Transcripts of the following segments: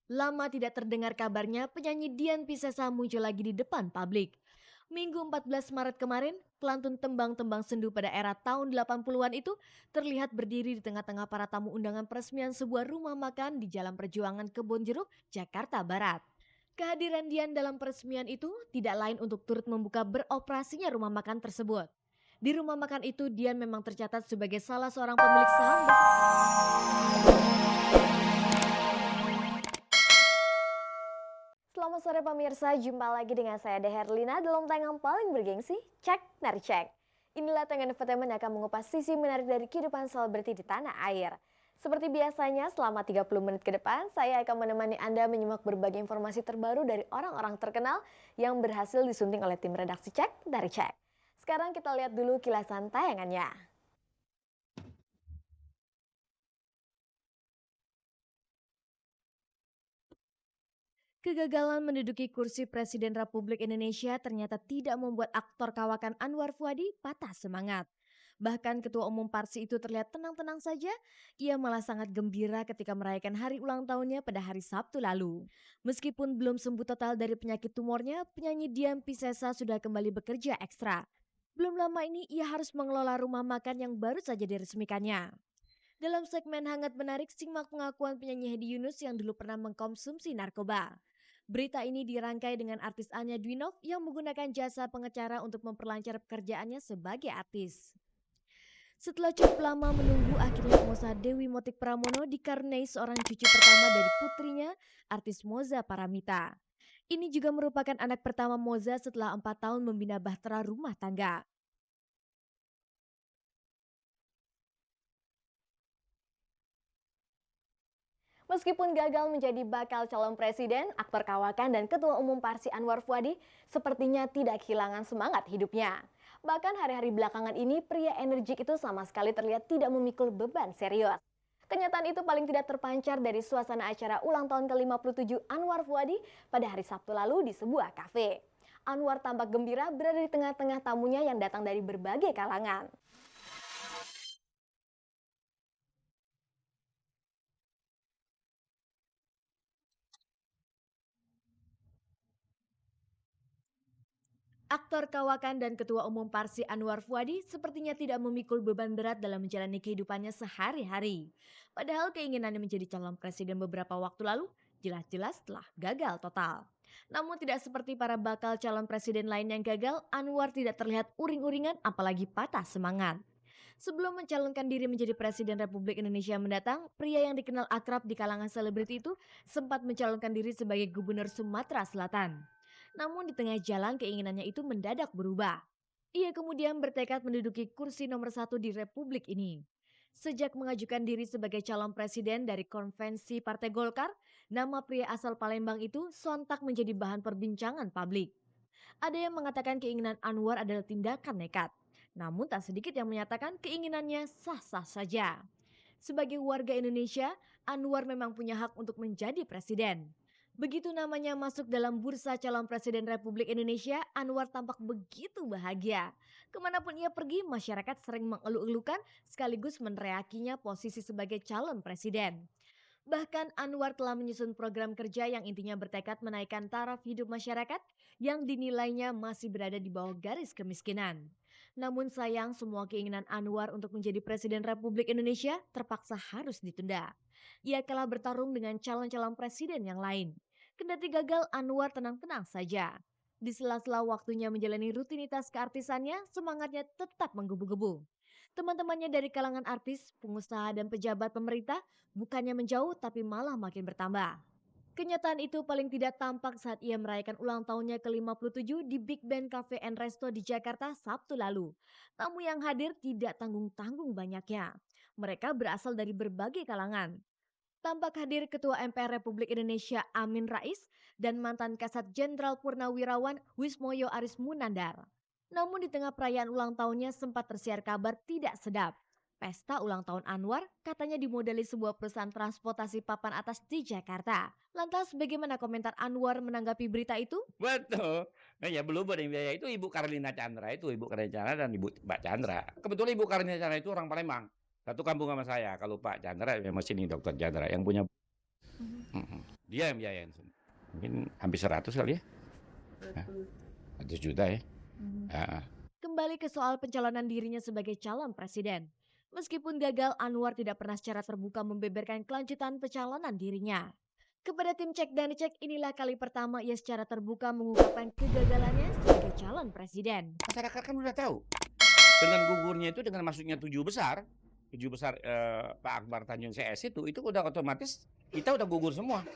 Lama tidak terdengar kabarnya, penyanyi Dian Piscesa muncul lagi di depan publik. Minggu 14 Maret kemarin, pelantun tembang-tembang sendu pada era tahun 80-an itu terlihat berdiri di tengah-tengah para tamu undangan peresmian sebuah rumah makan di Jalan Perjuangan Kebonjeruk, Jakarta Barat. Kehadiran Dian dalam peresmian itu tidak lain untuk turut membuka beroperasinya rumah makan tersebut. Di rumah makan itu, Dian memang tercatat sebagai salah seorang pemilik saham. Selamat sore pemirsa, jumpa lagi dengan saya Dea Herlina dalam tayangan paling bergengsi, Cek Nari Cek. Inilah tayangan infotainment yang akan mengupas sisi menarik dari kehidupan selebriti di tanah air. Seperti biasanya, selama 30 menit ke depan, saya akan menemani Anda menyimak berbagai informasi terbaru dari orang-orang terkenal yang berhasil disunting oleh tim redaksi Cek Nari Cek. Sekarang kita lihat dulu kilasan tayangannya. Kegagalan menduduki kursi Presiden Republik Indonesia ternyata tidak membuat aktor kawakan Anwar Fuady patah semangat. Bahkan Ketua Umum Parsi itu terlihat tenang-tenang saja, ia malah sangat gembira ketika merayakan hari ulang tahunnya pada hari Sabtu lalu. Meskipun belum sembuh total dari penyakit tumornya, penyanyi Dian Piscesa sudah kembali bekerja ekstra. Belum lama ini ia harus mengelola rumah makan yang baru saja diresmikannya. Dalam segmen Hangat Menarik, simak pengakuan penyanyi Hedi Yunus yang dulu pernah mengkonsumsi narkoba. Berita ini dirangkai dengan artis Anya Dwinov yang menggunakan jasa pengacara untuk memperlancar pekerjaannya sebagai artis. Setelah cukup lama menunggu, akhirnya pengusaha Dewi Motik Pramono dikaruniai seorang cucu pertama dari putrinya, artis Moza Paramita. Ini juga merupakan anak pertama Moza setelah 4 tahun membina bahtera rumah tangga. Meskipun gagal menjadi bakal calon presiden, aktor kawakan dan Ketua Umum Parsi Anwar Fuady sepertinya tidak kehilangan semangat hidupnya. Bahkan hari-hari belakangan ini, pria energik itu sama sekali terlihat tidak memikul beban serius. Kenyataan itu paling tidak terpancar dari suasana acara ulang tahun ke-57 Anwar Fuady pada hari Sabtu lalu di sebuah kafe. Anwar tampak gembira berada di tengah-tengah tamunya yang datang dari berbagai kalangan. Aktor kawakan dan Ketua Umum Parsi Anwar Fuady sepertinya tidak memikul beban berat dalam menjalani kehidupannya sehari-hari. Padahal keinginannya menjadi calon presiden beberapa waktu lalu jelas-jelas telah gagal total. Namun tidak seperti para bakal calon presiden lain yang gagal, Anwar tidak terlihat uring-uringan apalagi patah semangat. Sebelum mencalonkan diri menjadi Presiden Republik Indonesia mendatang, pria yang dikenal akrab di kalangan selebriti itu sempat mencalonkan diri sebagai Gubernur Sumatera Selatan. Namun di tengah jalan keinginannya itu mendadak berubah. Ia kemudian bertekad menduduki kursi nomor 1 di Republik ini. Sejak mengajukan diri sebagai calon presiden dari konvensi Partai Golkar, nama pria asal Palembang itu sontak menjadi bahan perbincangan publik. Ada yang mengatakan keinginan Anwar adalah tindakan nekat. Namun tak sedikit yang menyatakan keinginannya sah-sah saja. Sebagai warga Indonesia, Anwar memang punya hak untuk menjadi presiden. Begitu namanya masuk dalam bursa calon presiden Republik Indonesia, Anwar tampak begitu bahagia. Kemanapun ia pergi, masyarakat sering mengeluh-elukan sekaligus meneriakinya posisi sebagai calon presiden. Bahkan Anwar telah menyusun program kerja yang intinya bertekad menaikkan taraf hidup masyarakat yang dinilainya masih berada di bawah garis kemiskinan. Namun sayang semua keinginan Anwar untuk menjadi Presiden Republik Indonesia terpaksa harus ditunda. Ia kalah bertarung dengan calon-calon presiden yang lain. Kendati gagal, Anwar tenang-tenang saja. Di sela-sela waktunya menjalani rutinitas keartisannya, semangatnya tetap menggebu-gebu. Teman-temannya dari kalangan artis, pengusaha dan pejabat pemerintah bukannya menjauh tapi malah makin bertambah. Kenyataan itu paling tidak tampak saat ia merayakan ulang tahunnya ke-57 di Big Ben Cafe and Resto di Jakarta Sabtu lalu. Tamu yang hadir tidak tanggung-tanggung banyaknya. Mereka berasal dari berbagai kalangan. Tampak hadir Ketua MPR Republik Indonesia Amin Rais dan mantan Kasat Jenderal Purnawirawan Wismoyo Aris Munandar. Namun di tengah perayaan ulang tahunnya sempat tersiar kabar tidak sedap. Pesta ulang tahun Anwar katanya dimodali sebuah perusahaan transportasi papan atas di Jakarta. Lantas bagaimana komentar Anwar menanggapi berita itu? Betul. Nah, ya belum ada yang biaya itu Ibu Karlina Chandra itu, Ibu Karlina Chandra dan Ibu Mbak Chandra. Kebetulan Ibu Karlina Chandra itu orang Palembang. Satu kampung sama saya. Kalau Pak Chandra memang sini Dokter Chandra yang punya. Mhm. Dia yang biayain semua. Mungkin hampir 100 kali ya? Hah, 100 juta ya? Heeh. Kembali ke soal pencalonan dirinya sebagai calon presiden. Meskipun gagal, Anwar tidak pernah secara terbuka membeberkan kelanjutan pencalonan dirinya. Kepada tim Cek dan Cek, inilah kali pertama ia secara terbuka mengungkapkan kegagalannya sebagai calon presiden. Masyarakat kan udah tahu. Dengan gugurnya itu, dengan masuknya 7 besar, Pak Akbar Tanjung CS itu udah otomatis kita udah gugur semua.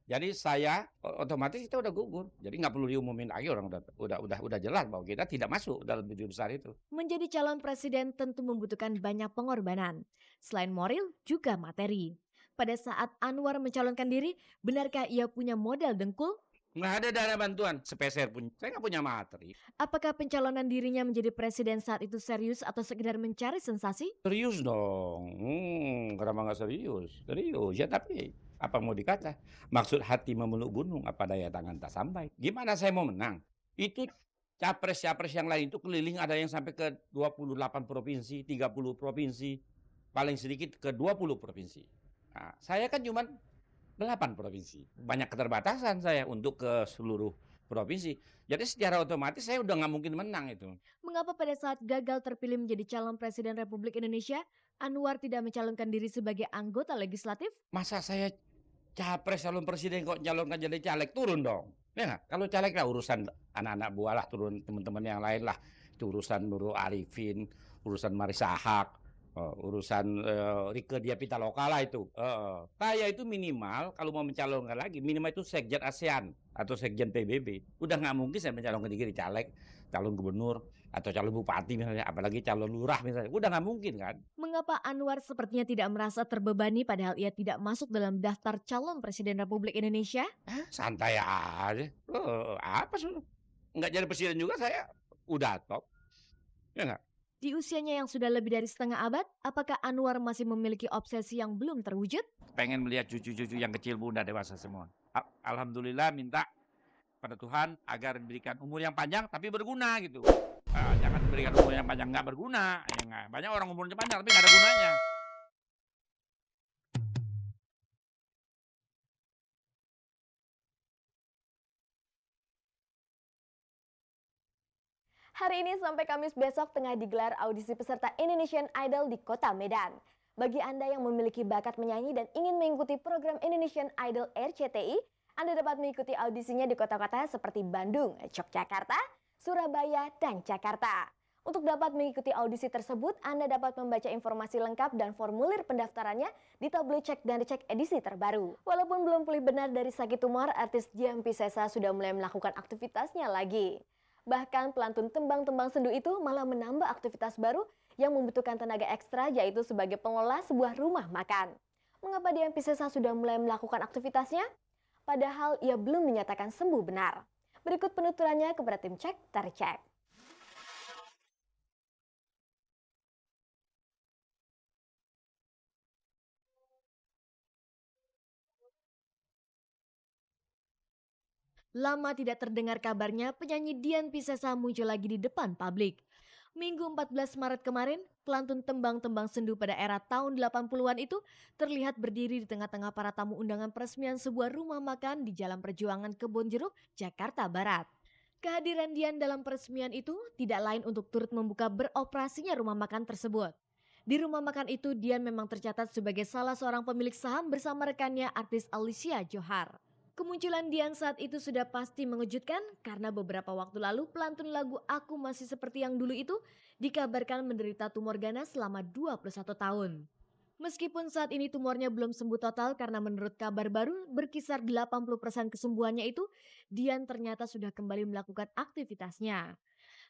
Jadi saya otomatis kita udah gugur. Jadi nggak perlu diumumin lagi, orang udah jelas bahwa kita tidak masuk dalam 7 besar itu. Menjadi calon presiden tentu membutuhkan banyak pengorbanan. Selain moral, juga materi. Pada saat Anwar mencalonkan diri, benarkah ia punya modal dengkul? Nggak ada dana bantuan sepeser pun. Saya nggak punya materi. Apakah pencalonan dirinya menjadi presiden saat itu serius atau sekedar mencari sensasi? Serius dong. Kenapa nggak serius? Serius ya, tapi apa mau dikata? Maksud hati memeluk gunung, apa daya tangan tak sampai. Gimana saya mau menang? Itu capres-capres yang lain itu keliling, ada yang sampai ke 28 provinsi, 30 provinsi, paling sedikit ke 20 provinsi. Nah, saya kan cuma 8 provinsi. Banyak keterbatasan saya untuk ke seluruh provinsi. Jadi secara otomatis saya udah nggak mungkin menang itu. Mengapa pada saat gagal terpilih menjadi calon presiden Republik Indonesia, Anwar tidak mencalonkan diri sebagai anggota legislatif? Masa saya capres calon presiden kok calonkan jadi caleg, turun dong. Ya nggak? Kalau caleg lah urusan anak-anak buah lah, turun teman-teman yang lain lah. Itu urusan Nurul Arifin, urusan Marisa Haque, urusan Rieke Diah Pitaloka lah itu. Saya itu minimal kalau mau mencalonkan lagi, minimal itu sekjen ASEAN atau sekjen PBB. Udah nggak mungkin saya mencalonkan diri caleg, calon gubernur, atau calon bupati misalnya, apalagi calon lurah misalnya. Udah nggak mungkin kan. Mengapa Anwar sepertinya tidak merasa terbebani padahal ia tidak masuk dalam daftar calon presiden Republik Indonesia? Santai aja. Apa sih? Nggak jadi presiden juga saya udah top. Ya nggak? Di usianya yang sudah lebih dari setengah abad, apakah Anwar masih memiliki obsesi yang belum terwujud? Pengen melihat cucu-cucu yang kecil pun udah dewasa semua. Alhamdulillah, minta pada Tuhan agar diberikan umur yang panjang tapi berguna gitu. Jangan diberikan umur yang panjang nggak berguna. Ya nggak? Banyak orang umurnya panjang tapi nggak ada gunanya. Hari ini sampai Kamis besok tengah digelar audisi peserta Indonesian Idol di Kota Medan. Bagi Anda yang memiliki bakat menyanyi dan ingin mengikuti program Indonesian Idol RCTI, Anda dapat mengikuti audisinya di kota-kota seperti Bandung, Yogyakarta, Surabaya, dan Jakarta. Untuk dapat mengikuti audisi tersebut, Anda dapat membaca informasi lengkap dan formulir pendaftarannya di tabloid Cek dan Cek edisi terbaru. Walaupun belum pulih benar dari sakit tumor, artis Dian Piscesa sudah mulai melakukan aktivitasnya lagi. Bahkan pelantun tembang-tembang sendu itu malah menambah aktivitas baru yang membutuhkan tenaga ekstra, yaitu sebagai pengelola sebuah rumah makan. Mengapa Dian Piscesa sudah mulai melakukan aktivitasnya? Padahal ia belum menyatakan sembuh benar. Berikut penuturannya kepada tim Cek Tercek. Lama tidak terdengar kabarnya, penyanyi Dian Piscesa muncul lagi di depan publik. Minggu 14 Maret kemarin, pelantun tembang-tembang sendu pada era tahun 80-an itu terlihat berdiri di tengah-tengah para tamu undangan peresmian sebuah rumah makan di Jalan Perjuangan Kebonjeruk, Jakarta Barat. Kehadiran Dian dalam peresmian itu tidak lain untuk turut membuka beroperasinya rumah makan tersebut. Di rumah makan itu, Dian memang tercatat sebagai salah seorang pemilik saham bersama rekannya artis Alicia Johar. Kemunculan Dian saat itu sudah pasti mengejutkan karena beberapa waktu lalu pelantun lagu Aku Masih Seperti Yang Dulu itu dikabarkan menderita tumor ganas selama 21 tahun. Meskipun saat ini tumornya belum sembuh total karena menurut kabar baru berkisar 80% kesembuhannya itu, Dian ternyata sudah kembali melakukan aktivitasnya.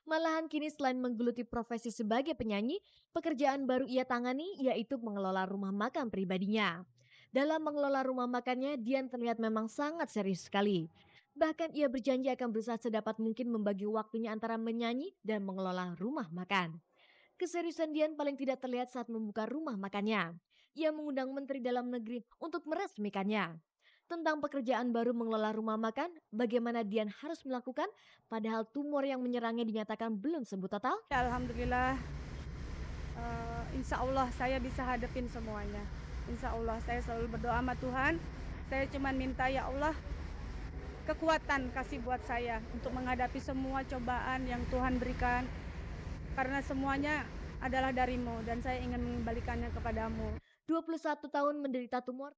Malahan kini selain menggeluti profesi sebagai penyanyi, pekerjaan baru ia tangani yaitu mengelola rumah makan pribadinya. Dalam mengelola rumah makannya, Dian terlihat memang sangat serius sekali. Bahkan ia berjanji akan berusaha sedapat mungkin membagi waktunya antara menyanyi dan mengelola rumah makan. Keseriusan Dian paling tidak terlihat saat membuka rumah makannya. Ia mengundang Menteri Dalam Negeri untuk meresmikannya. Tentang pekerjaan baru mengelola rumah makan, bagaimana Dian harus melakukan padahal tumor yang menyerangnya dinyatakan belum sembuh total? Alhamdulillah, insya Allah saya bisa hadapin semuanya. Insya Allah saya selalu berdoa sama Tuhan, Saya cuma minta ya Allah kekuatan kasih buat saya untuk menghadapi semua cobaan yang Tuhan berikan. Karena semuanya adalah darimu dan saya ingin mengembalikannya kepadamu. 21 tahun menderita tumor.